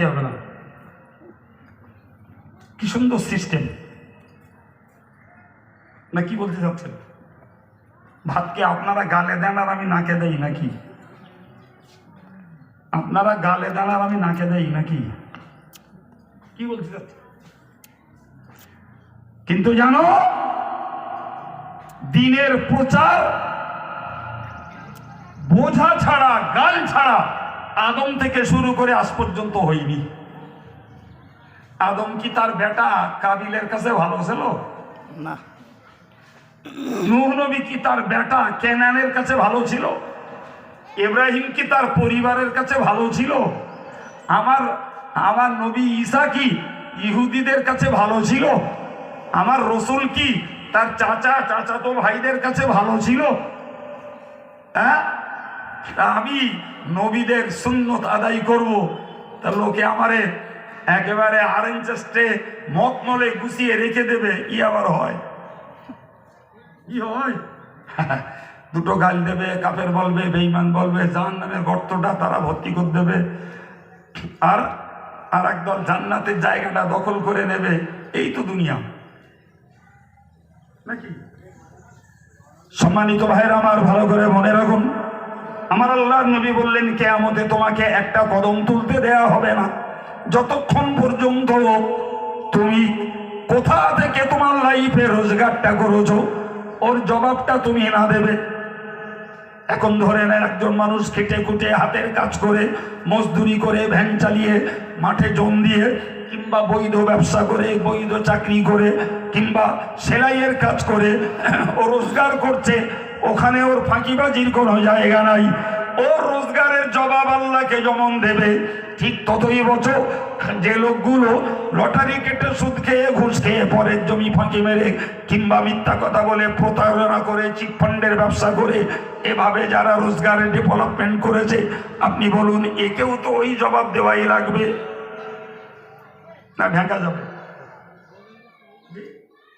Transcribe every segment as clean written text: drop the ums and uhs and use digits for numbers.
হবে না। কি সুন্দর সিস্টেম না, কি বলতে চাচ্ছেন? ভাতকে আপনারা গালে দেন আর আমি নাকে দেই নাকি? আপনারা গালে দেন আর আমি নাকে দেই নাকি? কি বলতে চাচ্ছেন? কিন্তু জানো, দিনের প্রচার বোঝা ছাড়া, গাল ছাড়া আদম থেকে শুরু করে আজ পর্যন্ত হয়নি। আদম কি তার বেটা কাবিলের কাছে ভালো ছিল না? নূহ নবী কি তার বেটা কেনানের কাছে ভালো ছিল? ইব্রাহিম কি তার পরিবারের কাছে ভালো ছিল? আমার নবী ঈসা কি ইহুদিদের কাছে ভালো ছিল? আমার রসুল কি তার চাচাতো ভাইদের কাছে ভালো ছিল? হ্যাঁ, আমি নবীদের সুন্নত আদায় করব, তা লোকে আমারে একেবারে আরেঞ্জেস্টে মত নলে গুছিয়ে রেখে দেবে। ই আবার হয়, কি হয়? দুটো গাল দেবে, কাফের বলবে, বেঈমান বলবে, জাহান্নামের গর্তটা তারা ভর্তি করে দেবে, আর একদল জান্নাতের জায়গাটা দখল করে নেবে। এই তো দুনিয়া নাকি? সম্মানিত ভাইরা আমার, ভালো করে মনে রাখুন, আমার আল্লাহর নবী বললেন, কিয়ামতে তোমাকে একটা কদম তুলতে দেয়া হবে না যতক্ষণ পর্যন্ত তুমি কোথা থেকে তোমার লাইফে রোজগারটা করেছো ওর জবাবটা তুমি না দেবে। এখন ধরে নেন একজন মানুষ খেটে খুটে হাতের কাজ করে, মজদুরি করে, ভ্যান চালিয়ে, মাঠে জম দিয়ে, কিংবা বৈধ ব্যবসা করে, বৈধ চাকরি করে, কিংবা সেলাইয়ের কাজ করে ও রোজগার করছে। ওখানে ওর ফাঁকিবাজির কোনো জায়গা নাই। ওর রোজগারের জবাব আল্লাহকে যেমন দেবে, ঠিক ততই বছর যে লোকগুলো লটারি কেটে, সুদ খেয়ে, ঘুষ খেয়ে, পরের জমি ফাঁকি মেরে, কিংবা মিথ্যা কথা বলে, প্রতারণা করে, চিটফান্ডের ব্যবসা করে, এভাবে যারা রোজগারের ডেভেলপমেন্ট করেছে, আপনি বলুন একেও তো ওই জবাব দেওয়াই লাগবে না? ঢাকা যাবে?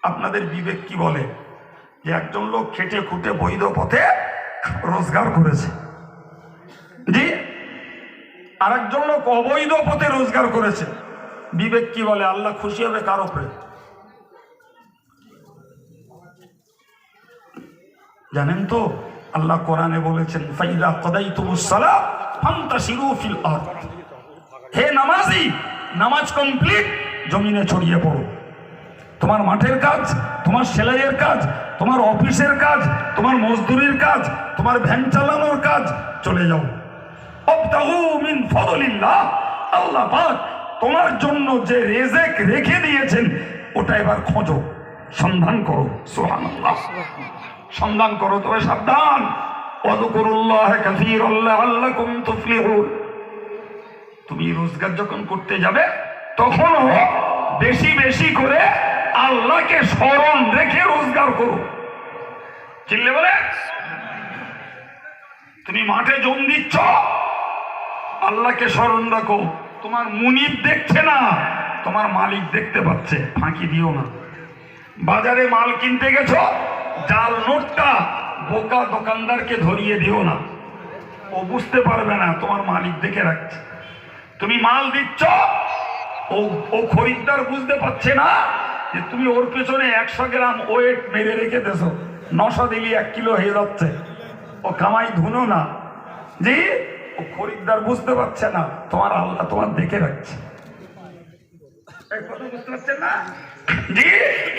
আপনাদের বিবেক কি বলে যে একজন লোক খেটে খুটে বৈধ পথে রোজগার করেছে, জি, আর একজন লোক অবৈধ পথে রোজগার করেছে, বিবেক কি বলে? আল্লাহ খুশি হবে কার উপরে জানেন তো? আল্লাহ কোরআনে বলেছেন, ফাইদা কাদাইতুমুস সালাত ফান্তাশিরু ফিল আরদ। হে নামাজি, নামাজ কমপ্লিট, জমিনে ছড়িয়ে পড়ো। তোমার মাঠের কাজ, তোমার সেলাইয়ের কাজ, তোমার অফিসের কাজ, তোমার মজদুরির কাজ, তোমার ভ্যান চালানোর কাজ, চলে যাও। ওয়াবতাগু মিন ফাদলিল্লাহ, আল্লাহ পাক তোমার জন্য যে রিজিক রেখে দিয়েছেন ওটা এবার খোঁজো, সন্ধান করো। সুবহানাল্লাহ, সন্ধান করো, তবে সাবধান। ওয়াযকুরুল্লাহ কাসীরান লাআল্লাকুম তুফলিহুন। তুমি রোজগার যখন করতে যাবে তখনও বেশি বেশি করে আল্লাহকে স্মরণ রেখে রোজগার করো। চিল্লে বলে, তুমি মাঠে জম দিচ্ছ, আল্লাহকে স্মরণ রাখো। তোমার মুনিব দেখছে না, তোমার মালিক দেখতে পাচ্ছে, ফাঁকি দিও না। বাজারে মাল কিনতে গেছো, জাল নোটটা বোকা দোকানদারকে ধরিয়ে দিও না, ও বুঝতে পারবে না, তোমার মালিক দেখে রাখছে। তুমি মাল দিচ্ছ, ও খরিদ্দার বুঝতে পারছে না যে তুমি ওর পেছনে 100 গ্রাম ওয়েট মেরে রেখে দেছো, 900 দিলি 1 কিলো হয়ে যাচ্ছে, ও কামাই ধুনো না, জি, ও খরিদ্দার বুঝতে পারছে না, তোমার আল্লাহ তোমার দেখে রাখছে। বুঝতে পারছেন না? জি,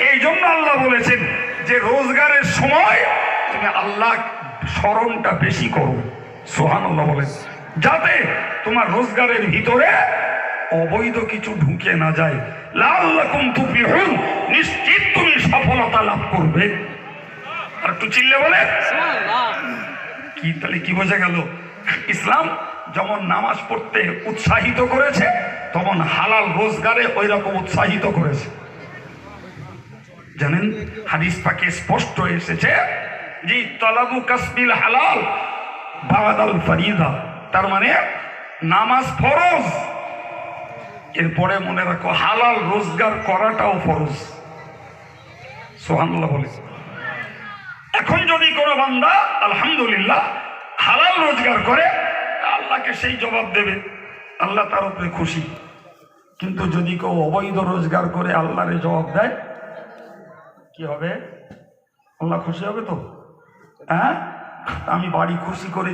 এই জন্য আল্লাহ বলেছেন যে রোজগারের সময় তুমি আল্লাহ স্মরণটা বেশি করো। সুবহানাল্লাহ বলেন, যাতে তোমার রোজগারের ভিতরে অবৈধ কিছু ঢুকে না যায়। লাআল্লাকুম তুফলিহুন, নিশ্চিত তুমি সফলতা লাভ করবে। আর একটু চিল্লে বলে কি, তাহলে কি বোঝা গেল? ইসলাম যেমন নামাজ পড়তে উৎসাহিত করেছে, তেমন হালাল রোজগারে ওই রকম উৎসাহিত করেছে। জানেন, হাদিস পাকে স্পষ্ট এসেছে যে তলাবু কাসবিল হালাল বাদাল ফরিদা, তার মানে নামাজ ফরজ, এরপরে মনে রাখো হালাল রোজগার করাটাও ফরজ। সুবহানাল্লাহ বলে। এখন যদি কোনো বান্দা আলহামদুলিল্লাহ হালাল রোজগার করে, আল্লাহকে সেই জবাব দেবে আল্লাহ তার উপরে খুশি। কিন্তু যদি কেউ অবৈধ রোজগার করে আল্লাহরে জবাব দেয়, কি হবে? আল্লাহ খুশি হবে তো? হ্যাঁ, আমি বাড়ি খুশি করে